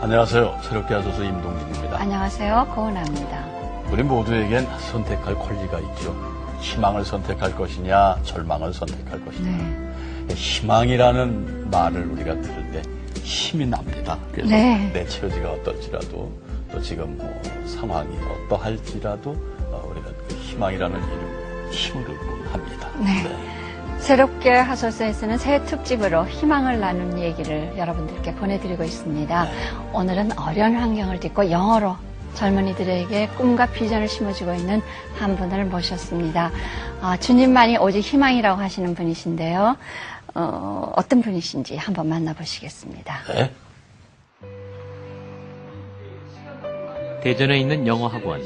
안녕하세요. 새롭게 하소서 임동진입니다. 안녕하세요. 고은아입니다. 우리 모두에겐 선택할 권리가 있죠. 희망을 선택할 것이냐, 절망을 선택할 것이냐. 네. 희망이라는 말을 우리가 들을 때 힘이 납니다. 그래서 네. 내 처지가 어떨지라도 또 지금 상황이 어떠할지라도 우리가 그 희망이라는 이름 힘을 얻곤 합니다. 네. 새롭게 하소서에서는 새 특집으로 희망을 나누는 얘기를 여러분들께 보내드리고 있습니다. 네. 오늘은 어려운 환경을 딛고 영어로 젊은이들에게 꿈과 비전을 심어주고 있는 한 분을 모셨습니다. 주님만이 오직 희망이라고 하시는 분이신데요. 어떤 분이신지 한번 만나보시겠습니다. 네. 대전에 있는 영어학원,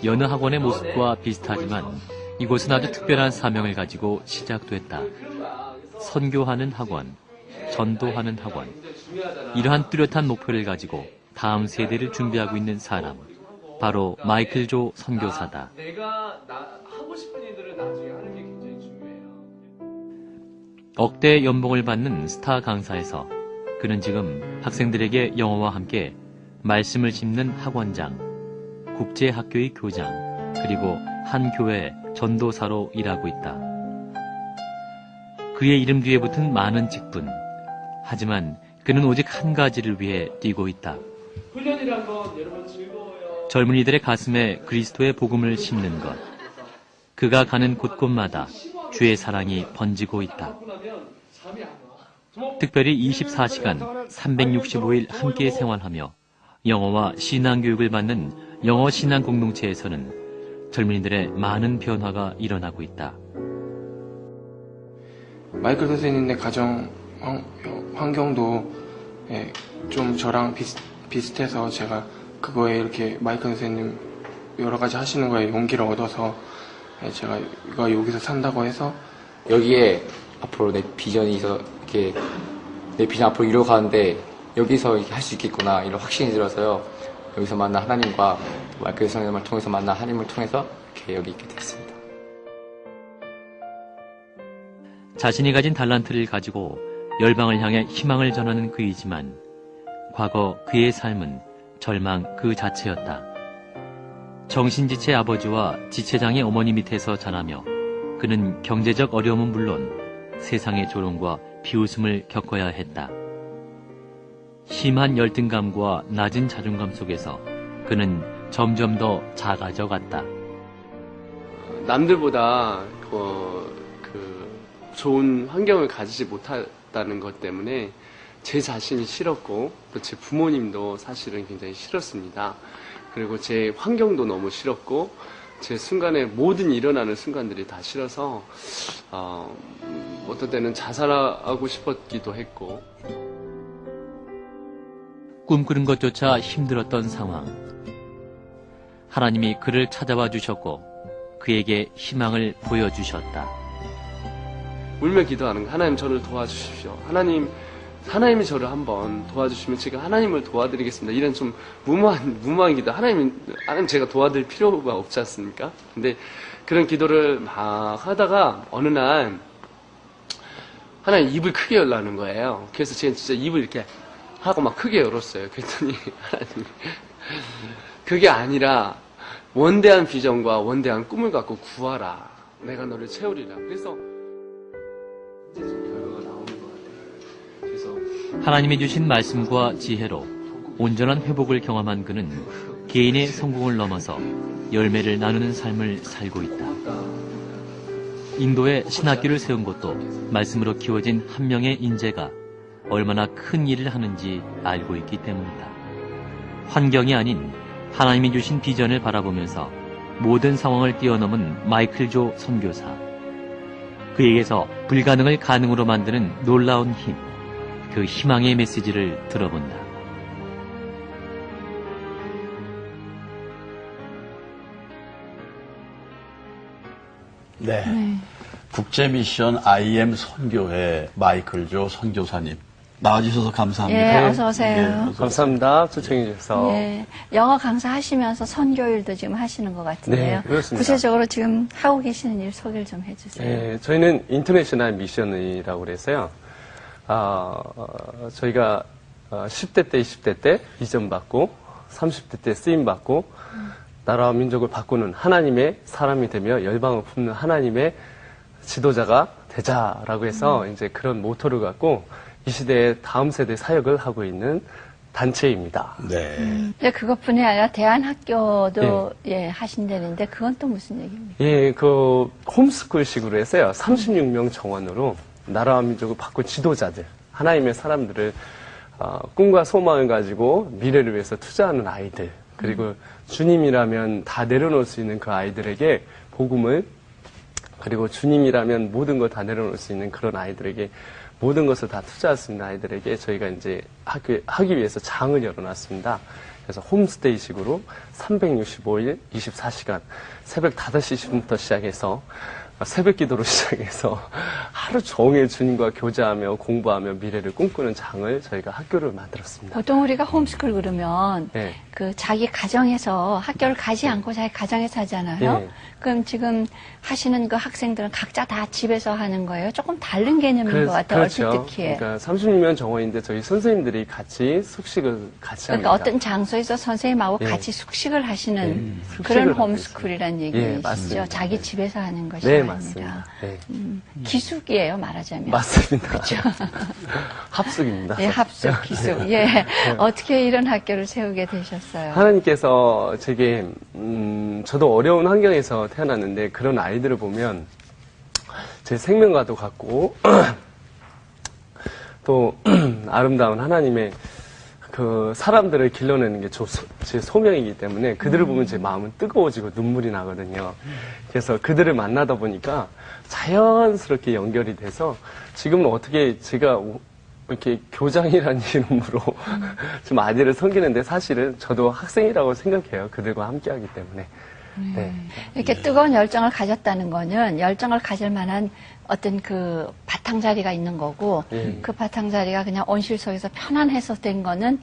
여느 학원의 모습과 비슷하지만 이곳은 아주 특별한 사명을 가지고 시작됐다. 선교하는 학원, 전도하는 학원. 이러한 뚜렷한 목표를 가지고 다음 세대를 준비하고 있는 사람, 바로 마이클 조 선교사다. 내가 하고 싶은 일들을 나중에 하는 게 굉장히 중요해요. 억대 연봉을 받는 스타 강사에서 그는 지금 학생들에게 영어와 함께 말씀을 심는 학원장, 국제학교의 교장, 그리고 한 교회 전도사로 일하고 있다. 그의 이름 뒤에 붙은 많은 직분. 하지만 그는 오직 한 가지를 위해 뛰고 있다. 훈련이란 건 여러분 즐거워요. 젊은이들의 가슴에 그리스도의 복음을 심는 것. 그가 가는 곳곳마다 주의 사랑이 번지고 있다. 특별히 24시간 365일 함께 생활하며 영어와 신앙교육을 받는 영어 신앙 공동체에서는 젊은이들의 많은 변화가 일어나고 있다. 마이클 선생님의 가정 환경도 좀 저랑 비슷해서 제가 그거에 이렇게 마이클 선생님 여러 가지 하시는 거에 용기를 얻어서 제가 여기서 산다고 해서 여기에 앞으로 내 비전이 있어서 이렇게 내 비전 앞으로 이루어가는데 여기서 할 수 있겠구나 이런 확신이 들어서요. 여기서 만난 하나님과 마이클 선생님을 통해서 만난 하나님을 통해서 이렇게 여기 있게 됐습니다. 자신이 가진 달란트를 가지고 열방을 향해 희망을 전하는 그이지만 과거 그의 삶은 절망 그 자체였다. 정신지체 아버지와 지체장의 어머니 밑에서 자라며 그는 경제적 어려움은 물론 세상의 조롱과 비웃음을 겪어야 했다. 심한 열등감과 낮은 자존감 속에서 그는 점점 더 작아져 갔다. 남들보다 좋은 환경을 가지지 못했다는 것 때문에 제 자신이 싫었고 또 제 부모님도 사실은 굉장히 싫었습니다. 그리고 제 환경도 너무 싫었고 제 순간에 모든 일어나는 순간들이 다 싫어서 어떤 때는 자살하고 싶었기도 했고 꿈꾸는 것조차 힘들었던 상황. 하나님이 그를 찾아와 주셨고 그에게 희망을 보여주셨다. 울며 기도하는 거. 하나님 저를 도와주십시오. 하나님이 저를 한번 도와주시면 제가 하나님을 도와드리겠습니다. 이런 좀 무모한 기도. 하나님 제가 도와드릴 필요가 없지 않습니까? 근데 그런 기도를 막 하다가 어느 날 하나님 입을 크게 열라는 거예요. 그래서 제가 진짜 입을 이렇게 하고 막 크게 열었어요. 그랬더니 하나님이 그게 아니라 원대한 비전과 원대한 꿈을 갖고 구하라. 내가 너를 채우리라. 그래서 결과가 나오는 것 같아요. 그래서 하나님이 주신 말씀과 지혜로 온전한 회복을 경험한 그는 개인의 성공을 넘어서 열매를 나누는 삶을 살고 있다. 인도에 신학교를 세운 것도 말씀으로 키워진 한 명의 인재가 얼마나 큰 일을 하는지 알고 있기 때문이다. 환경이 아닌 하나님이 주신 비전을 바라보면서 모든 상황을 뛰어넘은 마이클 조 선교사. 그에게서 불가능을 가능으로 만드는 놀라운 힘, 그 희망의 메시지를 들어본다. 네. 국제미션 IM 선교회 마이클 조 선교사님 나와주셔서 감사합니다. 예, 어서 오세요. 감사합니다. 초청해 주셔서. 예, 영어 강사 하시면서 선교일도 지금 하시는 것 같은데요. 네, 그렇습니다. 구체적으로 지금 하고 계시는 일 소개를 좀 해주세요. 네, 저희는 인터내셔널 미션이라고 그래서요. 저희가 10대 때, 20대 때 비전받고 30대 때 쓰임받고 나라와 민족을 바꾸는 하나님의 사람이 되며 열방을 품는 하나님의 지도자가 되자라고 해서 이제 그런 모토를 갖고 이 시대의 다음 세대 사역을 하고 있는 단체입니다. 네. 근데 그것뿐이 아니라 대안학교도 예, 하신다는데 그건 또 무슨 얘기입니까? 예, 그 홈스쿨식으로 해서요. 36명 정원으로 나라와 민족을 바꾼 지도자들, 하나님의 사람들을 꿈과 소망을 가지고 미래를 위해서 투자하는 아이들, 그리고 주님이라면 다 내려놓을 수 있는 그 아이들에게 복음을, 그리고 주님이라면 모든 걸 다 내려놓을 수 있는 그런 아이들에게 모든 것을 다 투자할 수 있는 아이들에게 저희가 이제 하기 위해서 장을 열어놨습니다. 그래서 홈스테이식으로 365일 24시간 새벽 5시부터 시작해서 새벽 기도로 시작해서 하루 종일 주님과 교제하며 공부하며 미래를 꿈꾸는 장을 저희가 학교를 만들었습니다. 보통 우리가 홈스쿨 그러면 네. 그 자기 가정에서 학교를 가지 않고 자기 가정에서 하잖아요. 네. 그럼 지금 하시는 그 학생들은 각자 다 집에서 하는 거예요? 조금 다른 개념인 것 같아요. 그렇죠. 얼핏 듣기에. 그러니까 36명 정원인데 저희 선생님들이 같이 숙식을 같이 그러니까 합니다. 어떤 장소에서 선생님하고 예. 같이 숙식을 하시는 숙식을 그런 하고 홈스쿨이라는 예, 얘기시죠. 맞습니다. 자기 집에서 하는 것이 네, 아니라. 맞습니다. 네. 기숙이에요, 말하자면. 맞습니다. 합숙입니다. 예, 합숙, 기숙. 예. 어떻게 이런 학교를 세우게 되셨어요? 하나님께서 제게 저도 어려운 환경에서 태어났는데 그런 아이들을 보면 제 생명과도 같고 또 아름다운 하나님의 그 사람들을 길러내는 게 제 소명이기 때문에 그들을 보면 제 마음은 뜨거워지고 눈물이 나거든요. 그래서 그들을 만나다 보니까 자연스럽게 연결이 돼서 지금은 어떻게 제가 이렇게 교장이라는 이름으로 좀 아이들을 섬기는데 사실은 저도 학생이라고 생각해요. 그들과 함께하기 때문에. 네. 이렇게 뜨거운 열정을 가졌다는 거는 열정을 가질 만한 어떤 그 바탕자리가 있는 거고 그 바탕자리가 그냥 온실 속에서 편안해서 된 거는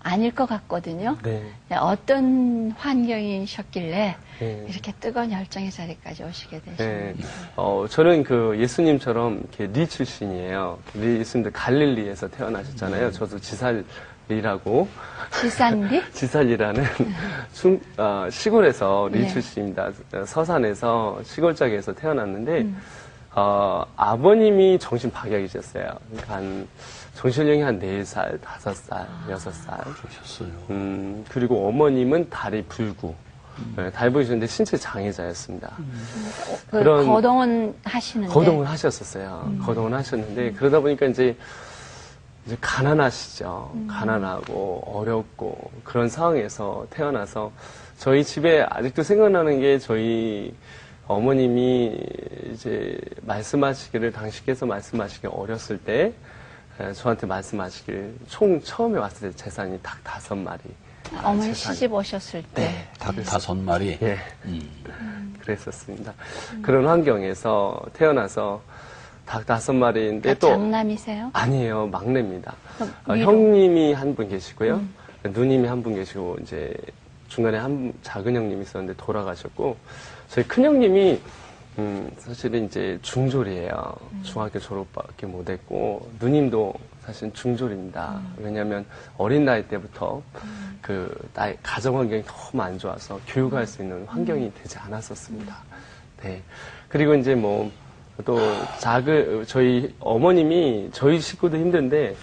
아닐 것 같거든요. 네. 어떤 환경이셨길래 네. 이렇게 뜨거운 열정의 자리까지 오시게 네. 되셨는지. 저는 그 예수님처럼 이렇게 리 출신이에요. 예수님도 갈릴리에서 태어나셨잖아요. 저도 지살리라고. 지산리? 지살리라는 시골에서 리 네. 출신입니다. 서산에서 시골짜기에서 태어났는데, 아버님이 정신박약이셨어요. 그러니까 정신력이 한 4살, 5살, 6살. 그러셨어요. 그리고 어머님은 다리 불구. 네, 다리 불구셨는데 신체 장애자였습니다. 그 거동은 하시는데. 거동을 하셨었어요. 거동을 하셨는데, 그러다 보니까 이제 가난하시죠. 가난하고 어렵고 그런 상황에서 태어나서 저희 집에 아직도 생각나는 게 저희 어머님이 이제 말씀하시기를 당시께서 말씀하시길 어렸을 때 저한테 말씀하시길 총 처음에 왔을 때 재산이 닭 5마리. 어머니 시집 오셨을 때. 네. 닭 5마리. 예. 그랬었습니다. 그런 환경에서 태어나서 닭 5마리인데 또 장남이세요? 아니에요. 막내입니다. 위로? 형님이 한 분 계시고요. 누님이 한 분 계시고 이제 중간에 작은 형님이 있었는데 돌아가셨고 저희 큰 형님이 사실은 이제 중졸이에요. 중학교 졸업밖에 못했고 누님도 사실 중졸입니다. 왜냐하면 어린 나이 때부터 그 가정 환경이 너무 안 좋아서 교육할 수 있는 환경이 되지 않았었습니다. 네. 그리고 이제 뭐 또 저희 어머님이 저희 식구도 힘든데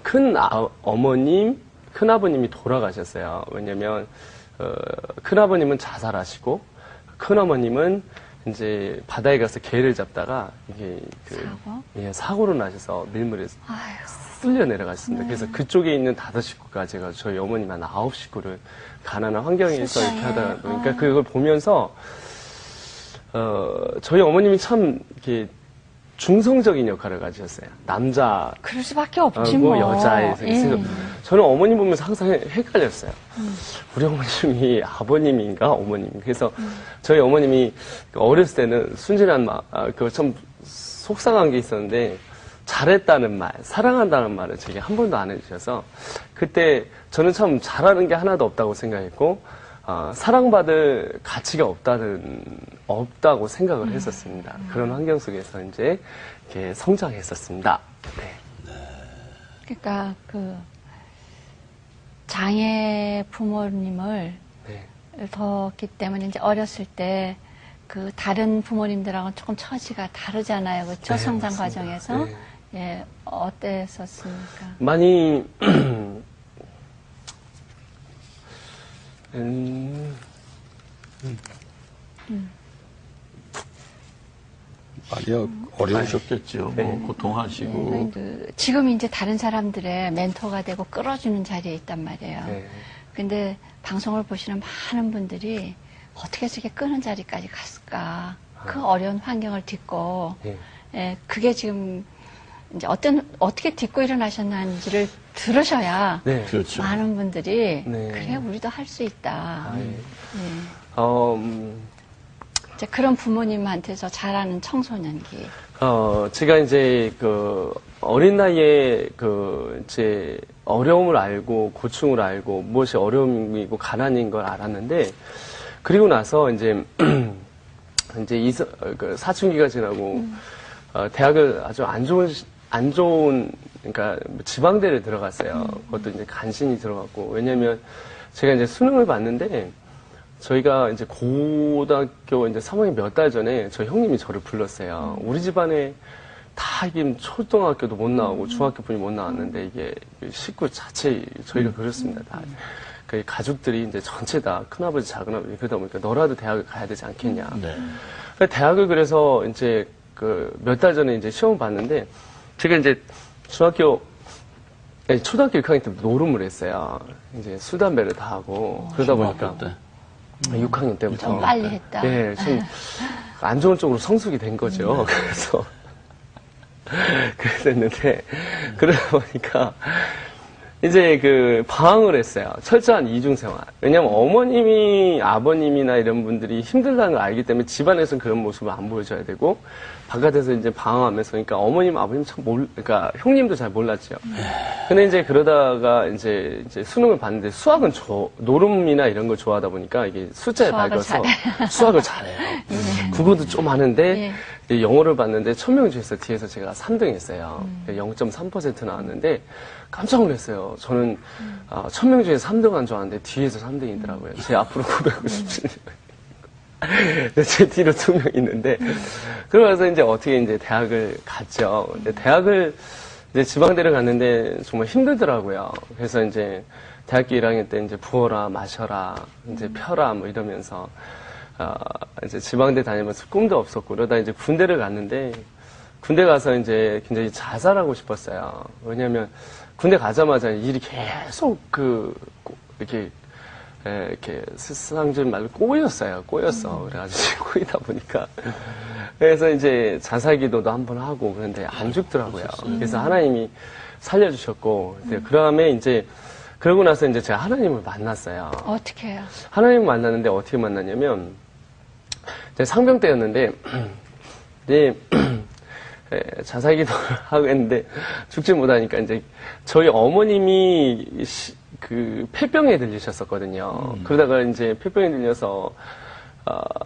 큰 아버님이 돌아가셨어요. 왜냐면 큰 아버님은 자살하시고 큰 어머님은 이제 바다에 가서 개를 잡다가 이게 사고로 나셔서 밀물에 쓸려 내려가셨습니다. 그래서 그쪽에 있는 5식구가 제가 저희 어머님 한 9식구를 가난한 환경에서 이렇게 하다 보니까 그걸 보면서 저희 어머님이 참 이렇게 중성적인 역할을 가지셨어요. 남자, 그럴 수밖에 없지 뭐. 여자의 그래서 저는 어머님 보면서 항상 헷갈렸어요. 우리 어머님이 아버님인가 어머님. 그래서 저희 어머님이 어렸을 때는 순진한 참 속상한 게 있었는데 잘했다는 말, 사랑한다는 말을 제게 한 번도 안 해주셔서 그때 저는 참 잘하는 게 하나도 없다고 생각했고 사랑받을 가치가 없다고 생각을 했었습니다. 그런 환경 속에서 이제 이렇게 성장했었습니다. 네. 그러니까 장애 부모님을 네. 뒀기 때문에 이제 어렸을 때 그 다른 부모님들하고는 조금 처지가 다르잖아요. 그렇죠? 네, 성장 맞습니다. 과정에서. 네. 예, 어땠었습니까? 많이 많이 어려우셨겠죠. 네. 뭐 고통하시고. 지금 이제 다른 사람들의 멘토가 되고 끌어주는 자리에 있단 말이에요. 네. 근데 방송을 보시는 많은 분들이 어떻게 해서 이렇게 끄는 자리까지 갔을까. 그 어려운 환경을 딛고, 네. 예, 그게 지금 이제 어떻게 딛고 일어나셨는지를 들으셔야 네. 그렇죠. 많은 분들이 네. 그래, 우리도 할 수 있다. 아, 예. 예. 이제 그런 부모님한테서 자라는 청소년기. 제가 이제 어린 나이에 이제 어려움을 알고 고충을 알고 무엇이 어려움이고 가난인 걸 알았는데 그리고 나서 이제 사춘기가 지나고 대학을 아주 안 좋은 그러니까 지방대를 들어갔어요. 그것도 이제 간신히 들어갔고 왜냐면 제가 이제 수능을 봤는데 저희가 이제 고등학교 이제 3학년 몇 달 전에 저희 형님이 저를 불렀어요. 우리 집안에 다 이게 초등학교도 못 나오고 중학교 분이 못 나왔는데 이게 식구 자체 저희가 그렇습니다. 다. 그 가족들이 이제 전체 다 큰아버지 작은아버지 그러다 보니까 너라도 대학을 가야 되지 않겠냐. 네. 대학을 그래서 이제 몇 달 전에 이제 시험을 봤는데 제가 이제 초등학교 6학년 때 노름을 했어요. 이제 술 담배를 다 하고 그러다 보니까 때. 6학년 때부터. 좀 빨리 했다. 네, 좀 안 좋은 쪽으로 성숙이 된 거죠. 그래서 그랬는데 그러다 보니까 이제 방황을 했어요. 철저한 이중생활. 왜냐면 어머님이 아버님이나 이런 분들이 힘들다는 걸 알기 때문에 집안에서는 그런 모습을 안 보여줘야 되고 바깥에서 이제 방황하면서 그러니까 어머님 아버님 그러니까 형님도 잘 몰랐죠. 근데 이제 그러다가 이제 수능을 봤는데 수학은 노름이나 이런 걸 좋아하다 보니까 이게 숫자에 밝아서 수학을 잘해요. 국어도 좀 하는데 영어를 봤는데 1000명 중에서 뒤에서 제가 3등 했어요. 0.3% 나왔는데 깜짝 놀랐어요. 저는 1000명 중에 3등한 줄 알았는데 뒤에서 3등이더라고요. 제 앞으로 997명. 제 뒤로 2명 있는데 그러면서 이제 어떻게 이제 대학을 갔죠. 근데 대학을 이제 지방대를 갔는데 정말 힘들더라고요. 그래서 이제 대학교 1학년 때 이제 부어라 마셔라 이제 펴라 뭐 이러면서 이제 지방대 다니면서 꿈도 없었고 그러다 이제 군대를 갔는데 군대 가서 이제 굉장히 자살하고 싶었어요. 왜냐면 군대 가자마자 일이 계속 이렇게 스상줄 말로 꼬였어요. 그래가지고 꼬이다 보니까. 그래서 이제 자살기도도 한번 하고 그런데 안 죽더라고요. 그래서 하나님이 살려주셨고, 그 다음에 이제, 그러고 나서 이제 제가 하나님을 만났어요. 어떻게 해요? 하나님을 만났는데 어떻게 만났냐면, 이제 상병 때였는데, 이제, 자살기도를 하고 했는데, 죽지 못하니까 이제, 저희 어머님이 폐병에 들리셨었거든요. 그러다가 이제 폐병에 들려서,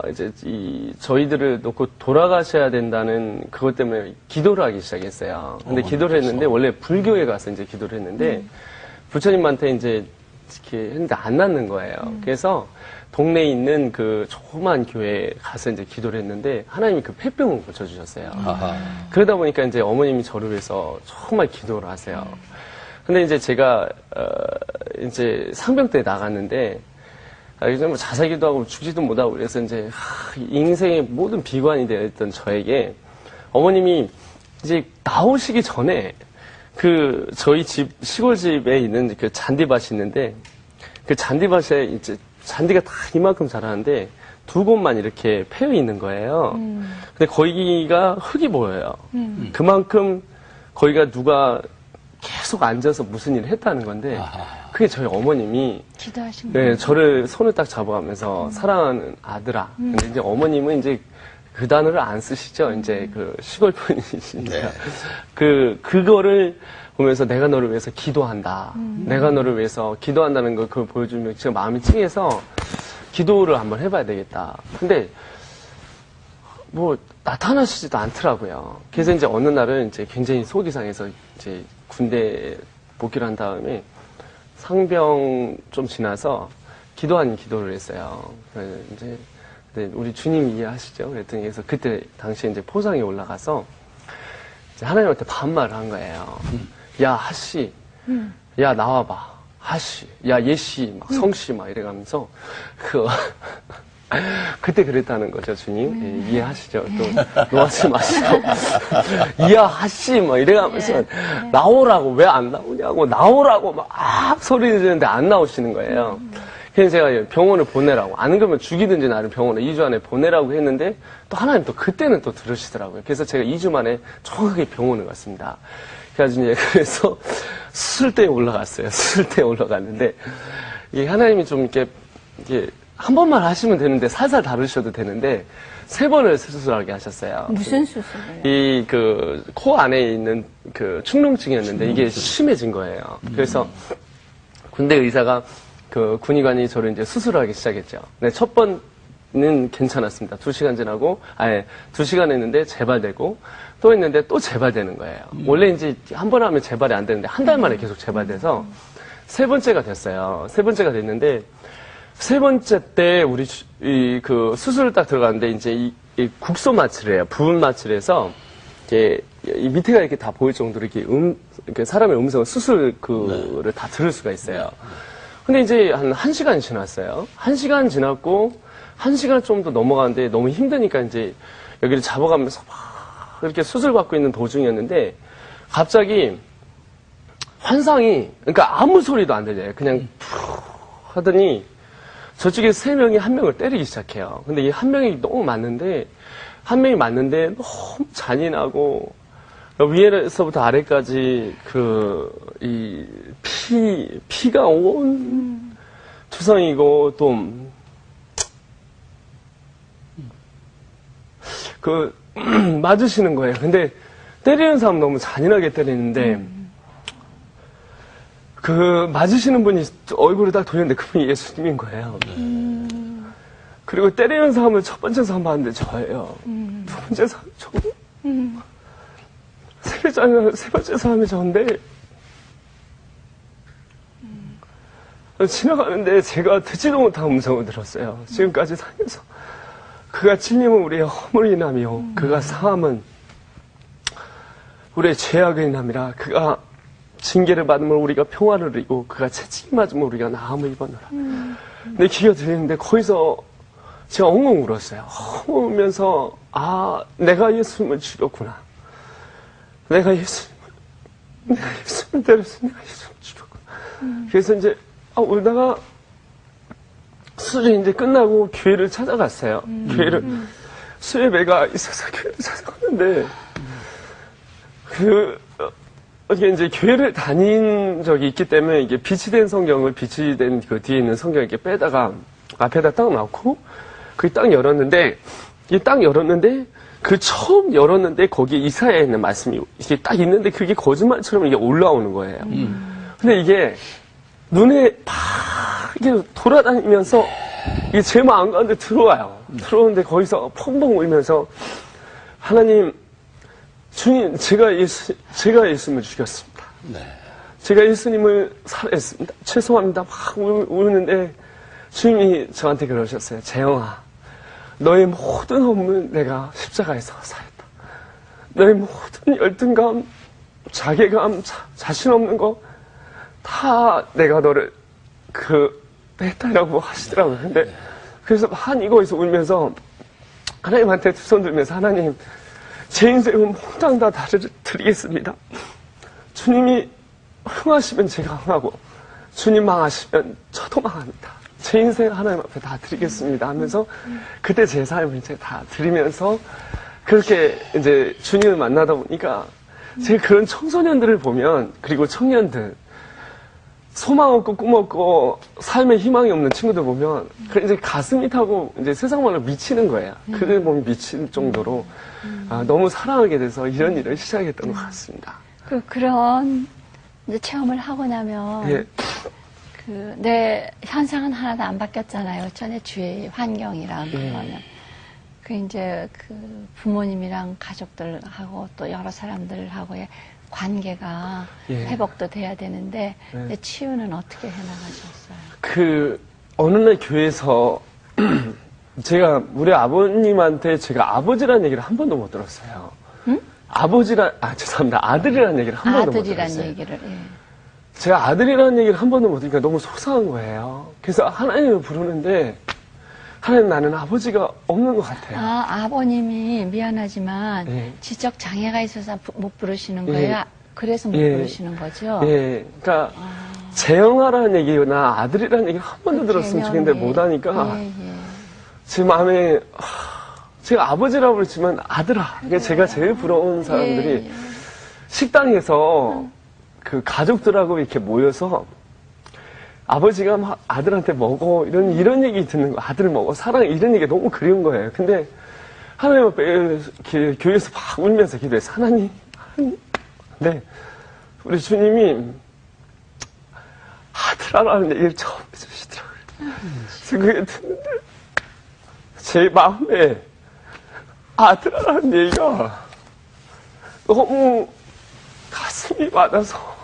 이제 저희들을 놓고 돌아가셔야 된다는 그것 때문에 기도를 하기 시작했어요. 근데 기도를 했는데, 원래 불교에 가서 이제 기도를 했는데, 부처님한테 이제 이렇게 했는데 안 낫는 거예요. 그래서 동네에 있는 그 조그만 교회에 가서 이제 기도를 했는데, 하나님이 그 폐병을 고쳐주셨어요. 그러다 보니까 이제 어머님이 저를 위해서 정말 기도를 하세요. 근데 이제 제가, 이제 상병 때 나갔는데, 요즘 뭐 자살기도 하고 죽지도 못하고 그래서 이제, 인생의 모든 비관이 되었던 저에게 어머님이 이제 나오시기 전에 저희 집, 시골집에 있는 그 잔디밭이 있는데, 그 잔디밭에 이제 잔디가 다 이만큼 자라는데, 2곳만 이렇게 패여 있는 거예요. 근데 거기가 흙이 보여요. 그만큼 거기가 누가 계속 앉아서 무슨 일을 했다는 건데 그게 저희 어머님이 기도하신 네, 저를 손을 딱 잡아가면서 사랑하는 아들아. 근데 이제 어머님은 이제 그 단어를 안 쓰시죠. 이제 그 시골 분이시니까 그거를 보면서 내가 너를 위해서 기도한다. 내가 너를 위해서 기도한다는 걸 그걸 보여주면 제가 마음이 찡해서 기도를 한번 해봐야 되겠다. 근데 뭐 나타나시지도 않더라고요. 그래서 이제 어느 날은 이제 굉장히 속이 상해서 이제 군대 복귀를 한 다음에 상병 좀 지나서 기도한 기도를 했어요. 이제 우리 주님 이해하시죠? 그랬더니 그래서 그때 당시에 이제 포상에 올라가서 이제 하나님한테 반말을 한 거예요. 야 하씨, 야 나와봐, 하씨, 야 예씨, 막 성씨 막 이래가면서 그때 그랬다는 거죠, 주님. 예, 이해하시죠? 또 놓아지 마시고 이야 하씨 막 이래가면서 나오라고 왜 안 나오냐고 나오라고 막 소리 지르는데 안 나오시는 거예요. 그래서 제가 병원을 보내라고, 안 그러면 죽이든지 나를 병원에 2주 안에 보내라고 했는데, 또 하나님 또 그때는 또 들으시더라고요. 그래서 제가 2주 만에 정확하게 병원을 갔습니다. 그래서 수술대에 올라갔어요. 수술대에 올라갔는데, 이 하나님이 좀 이렇게 한 번만 하시면 되는데, 살살 다루셔도 되는데, 3번을 수술하게 하셨어요. 무슨 수술을요? 이 코 안에 있는 축농증이었는데, 이게 심해진 거예요. 그래서 군대 의사가 군의관이 저를 이제 수술하기 시작했죠. 네, 첫 번은 괜찮았습니다. 2시간 지나고, 2시간 했는데 재발되고, 또 했는데 또 재발되는 거예요. 원래 이제 한 번 하면 재발이 안 되는데, 한 달 만에 계속 재발돼서, 3번째가 됐어요. 3번째가 됐는데, 3번째 때 우리, 수술을 딱 들어갔는데, 이제 이 국소 마취를 해요. 부분 마취를 해서, 이게, 이 밑에가 이렇게 다 보일 정도로 이렇게 사람의 음성을 수술을 다 들을 수가 있어요. 근데 이제 한 1시간이 지났어요. 1시간 지났고, 1시간 좀 더 넘어가는데 너무 힘드니까 이제 여기를 잡아가면서 막 이렇게 수술받고 있는 도중이었는데, 갑자기 환상이, 그러니까 아무 소리도 안 들려요. 그냥 푹 하더니 저쪽에 3명이 한 명을 때리기 시작해요. 근데 이 한 명이 너무 많은데, 너무 잔인하고, 위에서부터 아래까지 피가 온 투성이고, 또, 맞으시는 거예요. 근데 때리는 사람 너무 잔인하게 때리는데, 맞으시는 분이 얼굴을 딱 돌렸는데 그분이 예수님인 거예요. 그리고 때리는 사람을 첫 번째 사람 봤는데 저예요. 두 번째 사람 저고, 세 번째 사람이 저인데, 지나가는데 제가 듣지도 못한 음성을 들었어요. 지금까지 살면서. 그가 찔림은 우리의 허물을 인하며, 그가 상함은 우리의 죄악을 인함이라. 그가 징계를 받으면 우리가 평화를 이루고, 그가 채찍 맞으면 우리가 나음을 입었노라. 내 귀가 들리는데 거기서 제가 엉엉 울었어요. 엉엉 울면서, 내가 예수님을 죽였구나. 내가 예수님을 때렸어. 내가 예수님을 죽였구나. 그래서 이제, 울다가, 수술이 이제 끝나고 교회를 찾아갔어요. 수예배가 있어서 교회를 찾아갔는데, 어떻게 이제 교회를 다닌 적이 있기 때문에 이게 빛이 된 성경을 빛이 된 그 뒤에 있는 성경을 이렇게 빼다가 앞에다 딱 놓고, 그게 딱 열었는데, 처음 열었는데 거기에 이사야에 있는 말씀이 이게 딱 있는데 그게 거짓말처럼 이게 올라오는 거예요. 근데 이게 눈에 팍 이게 돌아다니면서 이게 제 마음 가운데 들어와요. 들어오는데 거기서 펑펑 울면서 하나님, 주님, 제가 예수님을 죽였습니다. 제가 예수님을 살해했습니다. 죄송합니다. 막 우는데 주님이 저한테 그러셨어요. 재영아, 너의 모든 업무는 내가 십자가에서 사했다. 너의 모든 열등감, 자괴감, 자신 없는 거 다 내가 너를 했다라고 하시더라고요. 근데 그래서 한이 거기서 울면서 하나님한테 두 손 들면서 하나님, 제 인생은 몽땅 다 드리겠습니다. 주님이 흥하시면 제가 흥하고 주님 망하시면 저도 망합니다. 제 인생 하나님 앞에 다 드리겠습니다 하면서 그때 제 삶을 이제 다 드리면서 그렇게 이제 주님을 만나다 보니까 제가 그런 청소년들을 보면, 그리고 청년들, 소망 없고 꿈 없고 삶에 희망이 없는 친구들 보면 이제 가슴이 타고 이제 세상 말로 미치는 거예요. 그들 보면 미칠 정도로 너무 사랑하게 돼서 이런 일을 시작했던 것 같습니다. 그런 이제 체험을 하고 나면 내 현상은 하나도 안 바뀌었잖아요. 전에 주의 환경이랑 그거는. 이제 부모님이랑 가족들하고 또 여러 사람들하고의 관계가 예. 회복도 돼야 되는데 네. 근데 치유는 어떻게 해나가셨어요? 어느 날 교회에서 제가 우리 아버님한테 제가 아버지라는 얘기를 한 번도 못 들었어요. 응? 죄송합니다. 아들이라는 얘기를 한 번도 못 아들이란 들었어요. 얘기를. 예. 제가 아들이라는 얘기를 한 번도 못 들으니까 너무 속상한 거예요. 그래서 하나님을 부르는데 하나님 나는 아버지가 없는 것 같아요. 아버님이 미안하지만 예. 지적 장애가 있어서 못 부르시는 예. 거예요? 그래서 못 예. 부르시는 거죠? 예, 그러니까 재영아라는 얘기나 아들이라는 얘기를 한 번도 들었으면 좋겠는데 개념이. 못하니까 예, 예. 제 마음에 제가 아버지라고 그랬지만 아들아. 그게 제가 제일 부러운 사람들이 예, 예. 식당에서 그 가족들하고 이렇게 모여서 아버지가 막 아들한테 먹어 이런 얘기 듣는 거, 아들 먹어 사랑 이런 얘기 너무 그리운 거예요. 근데 하나님 앞에 교회에서 막 울면서 기도해서 하나님, 네 우리 주님이 아들아라는 얘기를 처음 해주시더라고요. 그래서 그게 듣는데 제 마음에 아들아라는 얘기가 너무 가슴이 와닿아서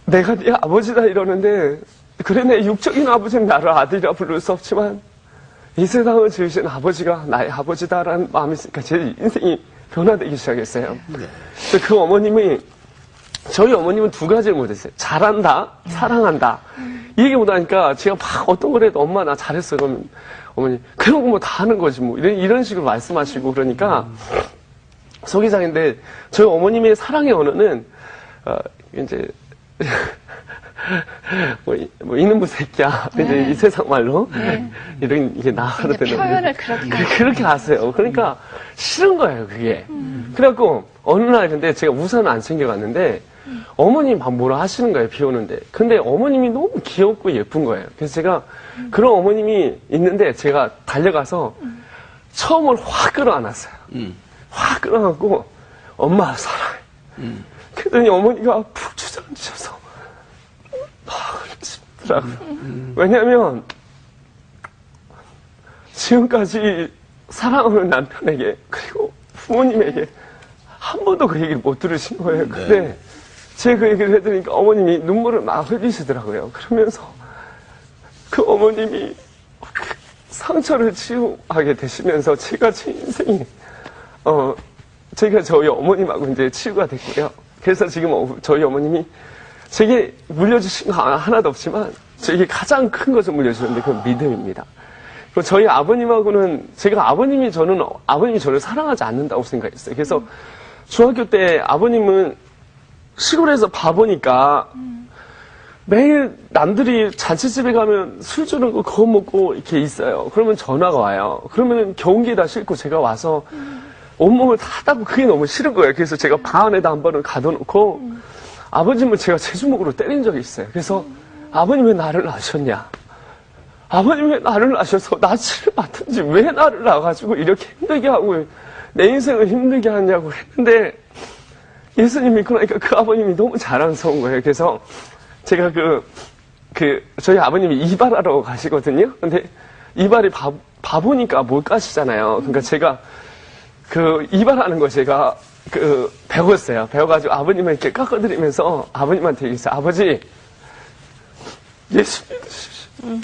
내가 네 아버지다 이러는데 그래 내 육적인 아버지는 나를 아들이라 부를 수 없지만 이 세상을 지으신 아버지가 나의 아버지다라는 마음이 있으니까 제 인생이 변화되기 시작했어요. 그래서 그 어머님이 저희 어머님은 두 가지를 못했어요. 잘한다, 사랑한다. 이 얘기 못하니까 제가 막 어떤 걸 해도 엄마 나 잘했어. 그러면 어머니 그런 거 뭐 다 하는 거지 뭐 이런 식으로 말씀하시고 그러니까 속이상인데 저희 어머님의 사랑의 언어는 이제 뭐 이놈의 새끼야. 네. 이제 이 세상 말로 이런 이게 나가도 이제 되는 표현을 그렇게 그렇게 하세요. 그러니까 싫은 거예요, 그게. 그래갖고 어느 날 근데 제가 우산을 안 챙겨갔는데 어머님이 막 뭐라 하시는 거예요, 비 오는데. 근데 어머님이 너무 귀엽고 예쁜 거예요. 그래서 제가 그런 어머님이 있는데 제가 달려가서 처음을 확 끌어안았어요. 확 끌어안고 엄마 사랑해. 그랬더니 어머니가 푹 주저앉으셔서 막 그러시더라고요. 왜냐하면 지금까지 사랑하는 남편에게 그리고 부모님에게 한 번도 그 얘기를 못 들으신 거예요. 근데 제가 그 얘기를 해드리니까 어머님이 눈물을 막 흘리시더라고요. 그러면서 그 어머님이 그 상처를 치유하게 되시면서 제가 제 인생이 제가 저희 어머님하고 이제 치유가 됐고요. 그래서 지금 저희 어머님이 제게 물려주신 거 하나도 없지만 제게 가장 큰 것을 물려주셨는데 그건 믿음입니다. 그리고 저희 아버님하고는 제가 아버님이 저를 사랑하지 않는다고 생각했어요. 그래서 중학교 때 아버님은 시골에서 바보니까 매일 남들이 잔치집에 가면 술 주는 거 그거 먹고 이렇게 있어요. 그러면 전화가 와요. 그러면 경기에 다 싣고 제가 와서 온몸을 다 닦고 그게 너무 싫은 거예요. 그래서 제가 방 안에다 한 번을 가둬놓고 아버님을 제가 제 주먹으로 때린 적이 있어요. 그래서 아버님 왜 나를 낳으셨냐? 아버님 왜 나를 낳으셔서 낯을 맡은지 왜 나를 낳아가지고 이렇게 힘들게 하고 내 인생을 힘들게 하냐고 했는데 예수님 믿고 나니까 그 아버님이 너무 자랑스러운 거예요. 그래서 제가 저희 아버님이 이발하러 가시거든요. 근데 이발이 바보니까 못 가시잖아요. 그러니까 제가 이발하는 거 제가 배웠어요. 배워가지고 아버님을 이렇게 깎아드리면서 아버님한테 얘기했어요. 아버지, 예수 믿으십시오.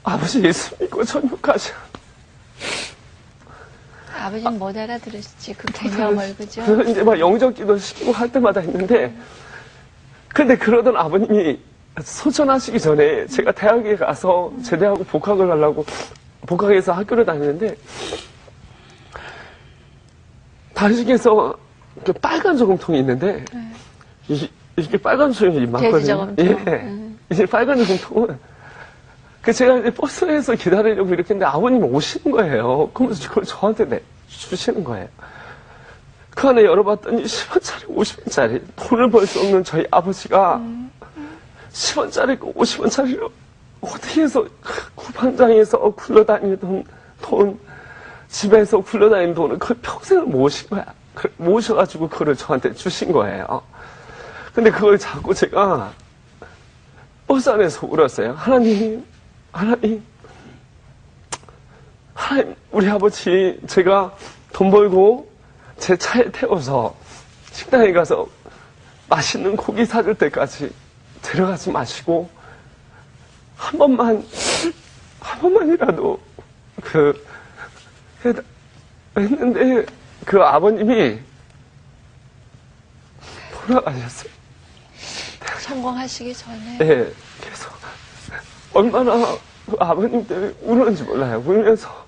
아버지 예수 믿고 전역하셔. 아버지는 못 알아들으시지 그 개념을 그죠? 그래서 이제 막 영접기도 시키고 할 때마다 했는데 근데 그러던 아버님이 소천하시기 전에 제가 대학에 가서 제대하고 복학을 하려고 복학해서 학교를 다니는데 단식에서 빨간 저금통이 있는데 이게 빨간 저금통이 많거든요. 돼지 저금통. 예. 이제 빨간 저금통은 제가 이제 버스에서 기다리려고 이렇게 했는데 아버님이 오시는 거예요. 그러면서 그걸 저한테 주시는 거예요. 그 안에 열어봤더니 10원짜리, 50원짜리 돈을 벌 수 없는 저희 아버지가 10원짜리고 50원짜리로 어떻게 해서 구판장에서 굴러다니던 돈, 집에서 굴러다니는 돈을 그걸 평생을 모으신 거야. 모으셔가지고 그걸 저한테 주신 거예요. 근데 그걸 자꾸 제가 버스 안에서 울었어요. 하나님, 우리 아버지 제가 돈 벌고 제 차에 태워서 식당에 가서 맛있는 고기 사줄 때까지 데려가지 마시고 한 번만이라도 했는데 그 아버님이 돌아가셨어요. 성공하시기 전에. 네, 그래서 얼마나 그 아버님 때문에 울었는지 몰라요. 울면서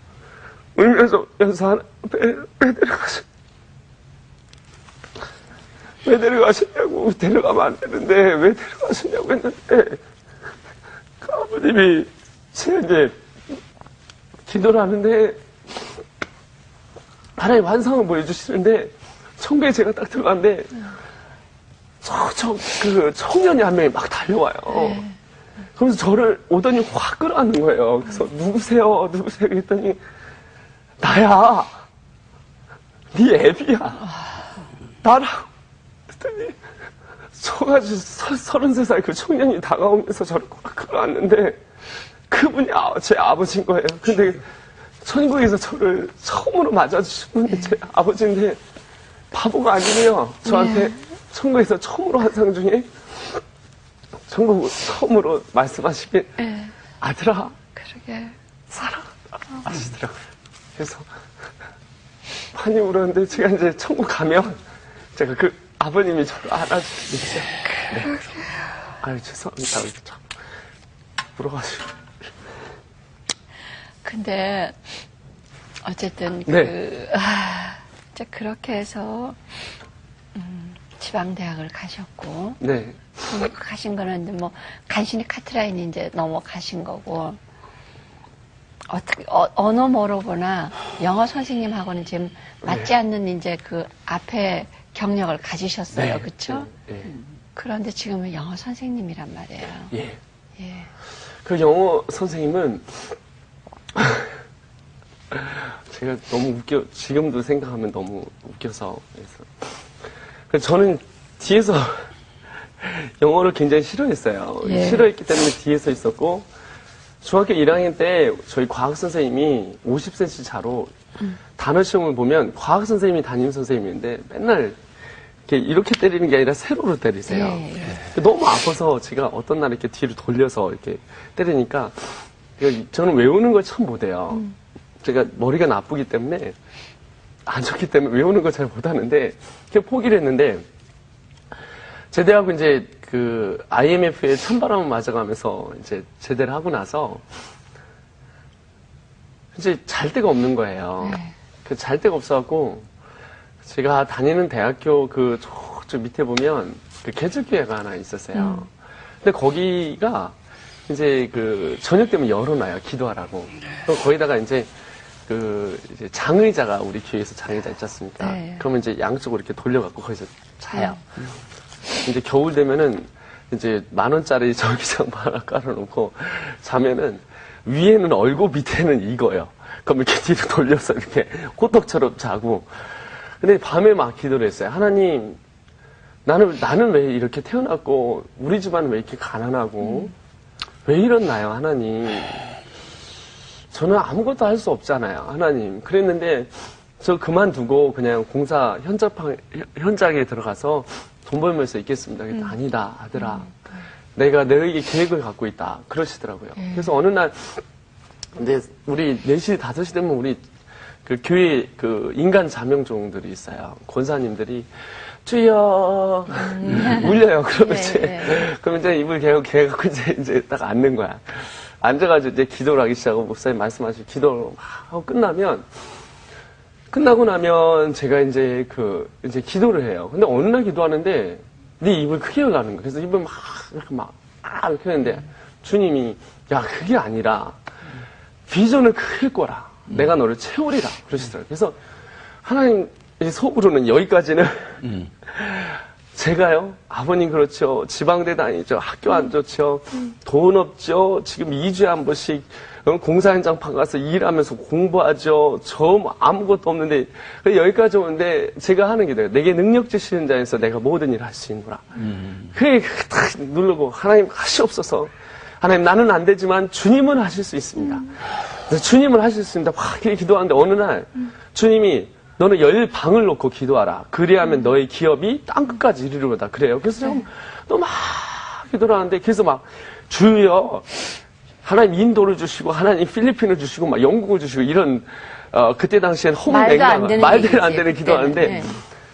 연서 왜 데려가셨냐고, 데려가면 안 되는데 왜 데려가셨냐고 했는데 그 아버님이 제가 이제 기도를 하는데 하나님 환상을 보여주시는데 천국에 제가 딱 들어갔는데 그 청년이 한 명이 막 달려와요. 그러면서 저를 오더니 확 끌어안는 거예요. 그래서 누구세요? 했더니 나야. 네 애비야. 나라고. 했더니 저같이 33살 그 청년이 다가오면서 저를 꽉 끌어안는데 그분이 제 아버지인 거예요. 근데 천국에서 저를 처음으로 맞아주신 분이 제 아버지인데 바보가 아니에요. 저한테 천국에서 처음으로 환상 중에 천국 처음으로 말씀하시길 아들아 그러게. 사랑한다 하시더라고요. 그래서 많이 울었는데 제가 이제 천국 가면 제가 그 아버님이 저를 안아주시겠어요. 네. 아유 죄송합니다. 이렇게 참 울어가지고. 근데 어쨌든 네. 이제 그렇게 해서 지방대학을 가셨고 네. 가신 거는 뭐 간신히 카트라인이 이제 넘어가신 거고 어떻게 언어 모르거나 영어 선생님하고는 지금 맞지 않는 이제 그 앞에 경력을 가지셨어요, 네. 그렇죠? 네. 그런데 지금은 영어 선생님이란 말이에요. 예. 예. 그 영어 선생님은 제가 너무 지금도 생각하면 너무 웃겨서 그래서 저는 뒤에서 영어를 굉장히 싫어했어요. 예. 싫어했기 때문에 뒤에서 있었고 중학교 1학년 때 저희 과학 선생님이 50cm 차로 단어 시험을 보면 과학 선생님이 담임 선생님인데 맨날 이렇게 때리는 게 아니라 세로로 때리세요. 예. 너무 아파서 제가 어떤 날 이렇게 뒤로 돌려서 이렇게 때리니까 저는 외우는 걸 참 못해요. 제가 머리가 나쁘기 때문에 안 좋기 때문에 외우는 걸 잘 못하는데 포기를 했는데 제대하고 이제 그 IMF에 찬바람을 맞아가면서 이제 제대를 하고 나서 이제 잘 데가 없는 거예요. 그 잘 데가 없어갖고 제가 다니는 대학교 그 저쪽 밑에 보면 그 계절교회가 하나 있었어요. 근데 거기가 이제 그 저녁 되면 열어놔요. 기도하라고. 그럼 거기다가 이제 이제 장의자가 우리 교회에서 장의자 있지 않습니까? 네. 그러면 이제 양쪽으로 이렇게 돌려갖고 거기서 자요. 이제 겨울 되면은 이제 10,000원짜리 전기장 하나 깔아놓고 자면은 위에는 얼고 밑에는 익어요. 그럼 이렇게 뒤로 돌려서 이렇게 호떡처럼 자고. 근데 밤에 막 기도를 했어요. 하나님, 나는 왜 이렇게 태어났고 우리 집안은 왜 이렇게 가난하고 왜 이렇나요, 하나님? 저는 아무것도 할 수 없잖아요, 하나님. 그랬는데 저 그만두고 그냥 공사 현장에 들어가서 돈 벌면서 있겠습니다. 아니다, 아들아. 내가 너에게 계획을 갖고 있다. 그러시더라고요. 그래서 어느 날, 근데 우리 4시, 5시 되면 우리 그 교회 그 인간 자명종들이 있어요. 권사님들이 주여 울려요. 그러면 그럼 이제 입을 개갖고 이제 딱 앉는 거야. 앉아가지고 이제 기도를 하기 시작하고 목사님 말씀하시고 기도를 하고 끝나고 나면 제가 이제 이제 기도를 해요. 근데 어느 날 기도하는데 네 입을 크게 열라는 거야. 그래서 입을 이렇게 이렇게 했는데 주님이 야, 그게 아니라 비전을 크게 꿔라. 내가 너를 채우리라. 그러시더라고요. 그래서 하나님 속으로는 여기까지는 제가요, 아버님 그렇죠. 지방대 다니죠. 학교 안 좋죠. 돈 없죠. 지금 2주에 한 번씩 공사 현장판 가서 일하면서 공부하죠. 저 아무것도 없는데 여기까지 오는데 제가 하는 게 돼요. 내게 능력 주시는 자에서 내가 모든 일을 할 수 있노라. 그게 딱 누르고 하나님 하시옵소서. 하나님 나는 안 되지만 주님은 하실 수 있습니다. 그래서 주님은 하실 수 있습니다. 확 이렇게 기도하는데 어느 날 주님이 너는 10방을 놓고 기도하라. 그리하면 너의 기업이 땅끝까지 이르리로다. 그래요. 그래서 제가 또 막 기도를 하는데, 그래서 막 주여, 하나님 인도를 주시고, 하나님 필리핀을 주시고, 막 영국을 주시고, 이런, 그때 당시엔 말도 안 되는 말도 안 되는 얘기지, 기도하는데, 그때는. 네.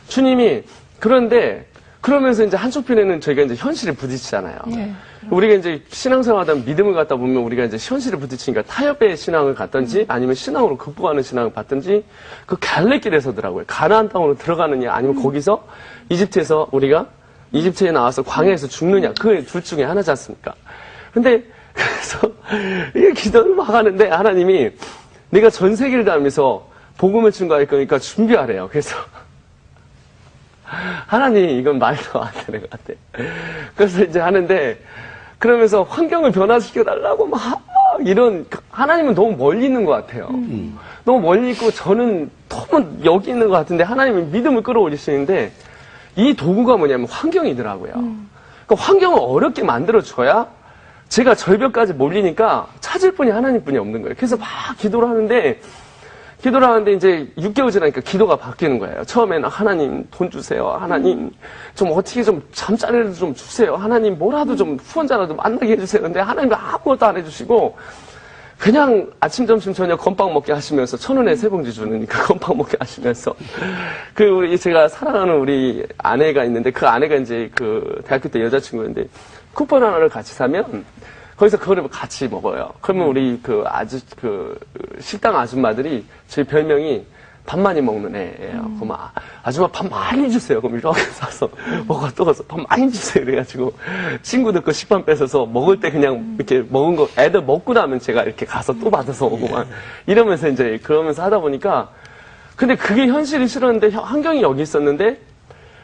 주님이, 그런데, 그러면서 이제 한쪽편에는 저희가 이제 현실에 부딪히잖아요. 네. 우리가 이제 신앙생활하다 믿음을 갖다 보면 우리가 이제 현실에 부딪히니까 타협의 신앙을 갖든지 아니면 신앙으로 극복하는 신앙을 받든지 그 갈래길에 서더라고요. 가나안 땅으로 들어가느냐 아니면 거기서 이집트에서 우리가 이집트에 나와서 광야에서 죽느냐 그 둘 중에 하나지 않습니까? 근데 그래서 이게 기도를 막 하는데 하나님이 내가 전 세계를 다니면서 복음을 증거할 거니까 준비하래요. 그래서 하나님 이건 말도 안 되는 것 같아. 그래서 이제 하는데 그러면서 환경을 변화시켜 달라고 막 이런 하나님은 너무 멀리 있는 것 같아요. 너무 멀리 있고 저는 너무 여기 있는 것 같은데 하나님은 믿음을 끌어올리시는데 이 도구가 뭐냐면 환경이더라고요. 그러니까 환경을 어렵게 만들어줘야 제가 절벽까지 몰리니까 찾을 분이 하나님뿐이 없는 거예요. 그래서 막 기도를 하는데 이제 6개월 지나니까 기도가 바뀌는 거예요. 처음에는 하나님 돈 주세요. 하나님 좀 어떻게 좀 잠자리를 좀 주세요. 하나님 뭐라도 좀 후원자라도 만나게 해주세요. 근데 하나님이 아무것도 안 해주시고 그냥 아침, 점심, 저녁 건빵 먹게 하시면서 1,000원에 3봉지 주는 그 건빵 먹게 하시면서 그 우리 제가 사랑하는 우리 아내가 있는데 그 아내가 이제 그 대학교 때 여자친구인데 쿠폰 하나를 같이 사면 거기서 그거를 같이 먹어요. 그러면 우리 그 식당 아줌마들이 저희 별명이 밥 많이 먹는 애예요. 그럼 아줌마 밥 많이 주세요. 그럼 이렇게 사서 먹어 또 가서 밥 많이 주세요. 그래가지고 친구들 거 식판 뺏어서 먹을 때 그냥 이렇게 먹은 거 애들 먹고 나면 제가 이렇게 가서 또 받아서 오고 막 이러면서 이제 그러면서 하다 보니까 근데 그게 현실이 싫었는데 환경이 여기 있었는데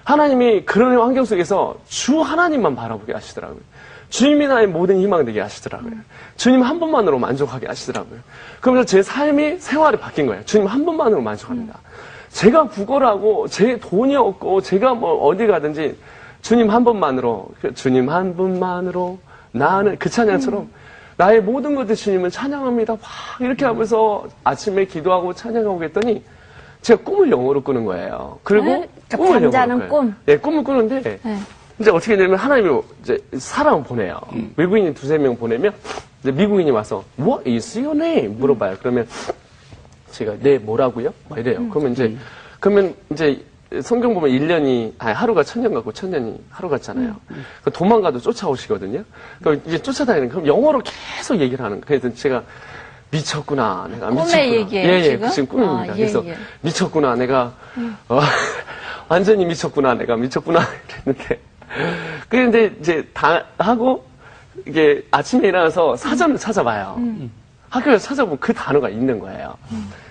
하나님이 그런 환경 속에서 주 하나님만 바라보게 하시더라고요. 주님이 나의 모든 희망 되게 하시더라고요. 주님 한 분만으로 만족하게 하시더라고요. 그러면서 제 삶이 생활이 바뀐 거예요. 주님 한 분만으로 만족합니다. 제가 구걸하고 제 돈이 없고 제가 뭐 어디 가든지 주님 한 분만으로 주님 한 분만으로 나는 그 찬양처럼 나의 모든 것들 주님을 찬양합니다. 막 이렇게 하면서 아침에 기도하고 찬양하고 했더니 제가 꿈을 영어로 꾸는 거예요. 그리고 네? 그러니까 꿈을 잠자는 영어로 꿈? 네, 꿈을 꾸는데 네. 이제 어떻게 되냐면 하나님이 이제 사람을 보내요. 외국인이 2-3명 보내면 이제 미국인이 와서 What is your name? 물어봐요. 그러면 제가 네 뭐라고요? 막 이래요. 그러면 이제 성경 보면 1년이 하루가 1000년 같고 1000년이 하루 같잖아요. 그러니까 도망가도 쫓아오시거든요. 그러니까 이제 쫓아다니는 그럼 영어로 계속 얘기를 하는 거예요. 그래서 제가 미쳤구나. 내가 미쳤구나. 꿈의 얘기예요, 예, 지금? 지금 꿈입니다. 아, 예, 그래서 예. 미쳤구나. 내가 완전히 미쳤구나. 내가 미쳤구나. 이랬는데 근데 이제 다 하고 이게 아침에 일어나서 사전을 찾아봐요. 학교에서 찾아보면 그 단어가 있는 거예요.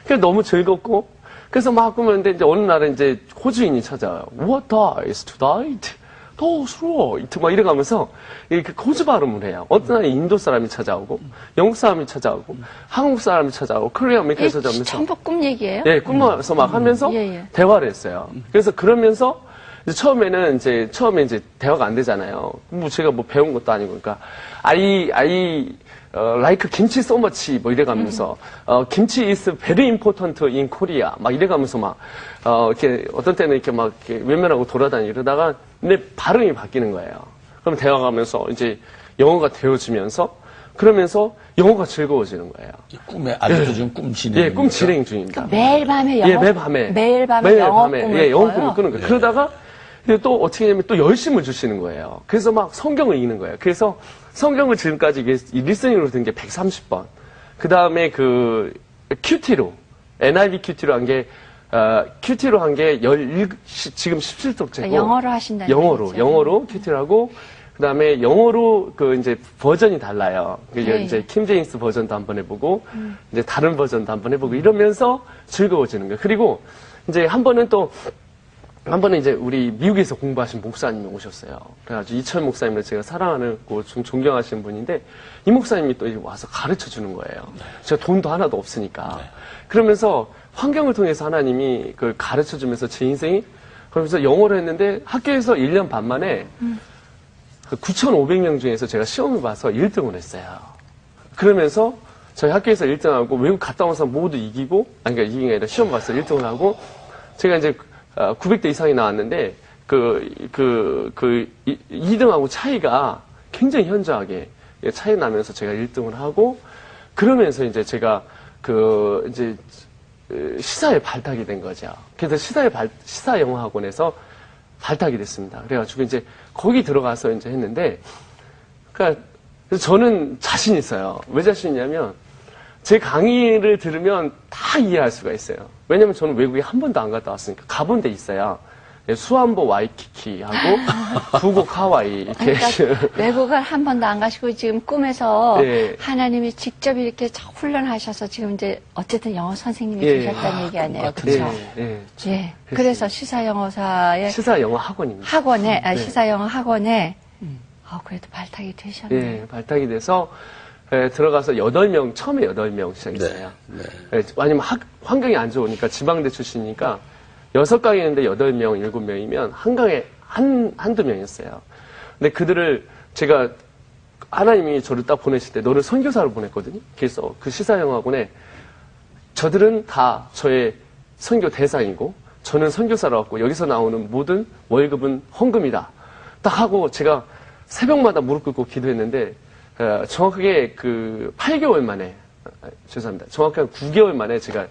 그래서 너무 즐겁고 그래서 막 꾸몄는데 이제 어느 날은 이제 호주인이 찾아와요. What dies tonight? Those right. 막 이래가면서 이렇게 호주 발음을 해요. 어떤 날에 인도 사람이 찾아오고 영국 사람이 찾아오고 한국 사람이 찾아오고 코리아 아메리카에 찾아오면서 전부 꿈 얘기예요? 예, 꿈에서 막 하면서 예. 대화를 했어요. 그래서 그러면서 이제 처음에 이제 대화가 안 되잖아요. 뭐 제가 뭐 배운 것도 아니고 그러니까 I like 김치 so much 뭐 이래가면서 김치 is very important in Korea 막 이래가면서 막 이렇게 어떤 때는 이렇게 막 이렇게 외면하고 돌아다니고 이러다가 내 발음이 바뀌는 거예요. 그럼 대화가면서 이제 영어가 되어지면서 그러면서 영어가 즐거워지는 거예요. 꿈에 아직도 지금 꿈 진행. 예, 꿈 진행 중입니다. 그러니까 매일 밤에 영어, 예, 매일 밤에. 매일 밤에 영어 꿈을 예, 영어 꿔요? 꿈을 꾸는 거예요. 그러다가 또 어떻게 하냐면 또 열심을 주시는 거예요. 그래서 막 성경을 읽는 거예요. 그래서 성경을 지금까지 리스닝으로 든 게 130번. 그 다음에 그 QT로, NIV QT로 한 게, QT로 한 게 지금 17독째고. 영어로 하신다는 영어로 QT를 하고, 그 다음에 영어로 그 이제 버전이 달라요. 예. 이제 킴 제임스 버전도 한번 해보고, 이제 다른 버전도 한번 해보고 이러면서 즐거워지는 거예요. 그리고 이제 한 번은 이제 우리 미국에서 공부하신 목사님이 오셨어요. 그래가지고 이철 목사님을 제가 사랑하는 좀 존경하시는 분인데 이 목사님이 또 와서 가르쳐 주는 거예요. 제가 돈도 하나도 없으니까. 그러면서 환경을 통해서 하나님이 그걸 가르쳐 주면서 제 인생이 그러면서 영어를 했는데 학교에서 1년 반 만에 9,500명 중에서 제가 시험을 봐서 1등을 했어요. 그러면서 저희 학교에서 1등하고 외국 갔다 온 사람 모두 이기고, 그러니까 이긴 게 아니라 시험 봐서 1등을 하고, 제가 이제 900대 이상이 나왔는데 2등하고 차이가 굉장히 현저하게 차이 나면서 제가 1등을 하고 그러면서 이제 제가 이제 시사에 발탁이 된 거죠. 그래서 시사 영어 학원에서 발탁이 됐습니다. 그래가지고 이제 거기 들어가서 이제 했는데 그러니까 저는 자신 있어요. 왜 자신 있냐면 제 강의를 들으면 다 이해할 수가 있어요. 왜냐면 저는 외국에 한 번도 안 갔다 왔으니까 가본 데 있어야 수안보 와이키키하고 부곡 하와이 이렇게 그러니까 외국을 한 번도 안 가시고 지금 꿈에서 네. 하나님이 직접 이렇게 훈련하셔서 지금 이제 어쨌든 영어 선생님이 예. 되셨다는 얘기 아니에요, 네, 그렇죠? 네. 예. 그래서 시사 영어사의 시사 영어 학원입니다. 학원에 네. 시사 영어 학원에 그래도 발탁이 되셨네요. 예, 발탁이 돼서 들어가서 8명, 처음에 8명 시작했어요. 네. 왜냐면 환경이 안 좋으니까 지방대 출신이니까 6강이 있는데 8명, 7명이면 한 강에 한두 명이었어요. 근데 그들을 제가 하나님이 저를 딱 보내실 때 너를 선교사로 보냈거든요. 그래서 그 시사영어학원에 저들은 다 저의 선교 대상이고 저는 선교사로 왔고 여기서 나오는 모든 월급은 헌금이다. 딱 하고 제가 새벽마다 무릎 꿇고 기도했는데 정확하게 8개월 만에 죄송합니다. 정확하게 9개월 만에 제가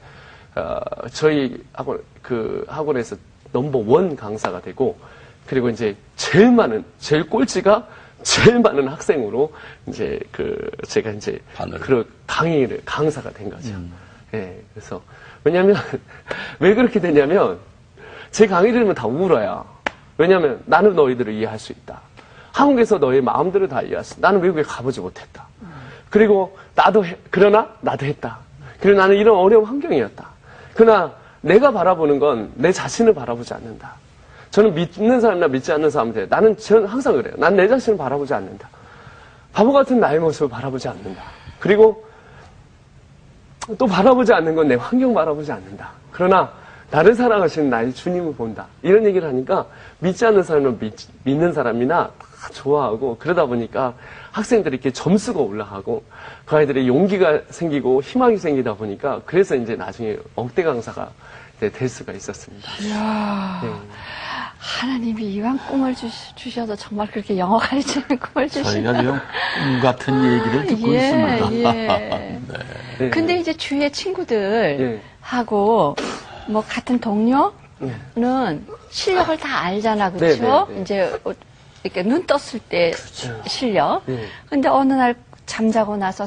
저희 학원에서 넘버 1 강사가 되고, 그리고 이제 제일 꼴찌가 제일 많은 학생으로 이제 제가 이제 강사가 된 거죠. 예, 그래서, 왜냐면, 왜 그렇게 되냐면, 제 강의 들으면 다 울어요. 왜냐면 나는 너희들을 이해할 수 있다. 한국에서 너의 마음들을 다 이해할 수 있다. 나는 외국에 가보지 못했다. 그리고 그러나 나도 했다. 그리고 나는 이런 어려운 환경이었다. 그러나 내가 바라보는 건 내 자신을 바라보지 않는다. 저는 믿는 사람이나 믿지 않는 사람한테 저는 항상 그래요. 난 내 자신을 바라보지 않는다. 바보 같은 나의 모습을 바라보지 않는다. 그리고 또 바라보지 않는 건 내 환경 바라보지 않는다. 그러나 나를 사랑하시는 나의 주님을 본다. 이런 얘기를 하니까 믿지 않는 사람이나 믿는 사람이나 다 좋아하고 그러다 보니까 학생들이 이렇게 점수가 올라가고 그 아이들의 용기가 생기고 희망이 생기다 보니까 그래서 이제 나중에 억대 강사가 될 수가 있었습니다. 이야, 네. 하나님이 이왕 꿈을 주셔서 정말 그렇게 영어 가르치는 꿈을 주시나. 저희가 지금 꿈 같은 얘기를 듣고 있습니다. 예. 네. 근데 이제 주위의 친구들하고 뭐 같은 동료는 실력을 다 알잖아, 그렇죠? 네, 네, 네. 이제 이렇게 눈 떴을 때 실력. 네. 근데 어느 날 잠자고 나서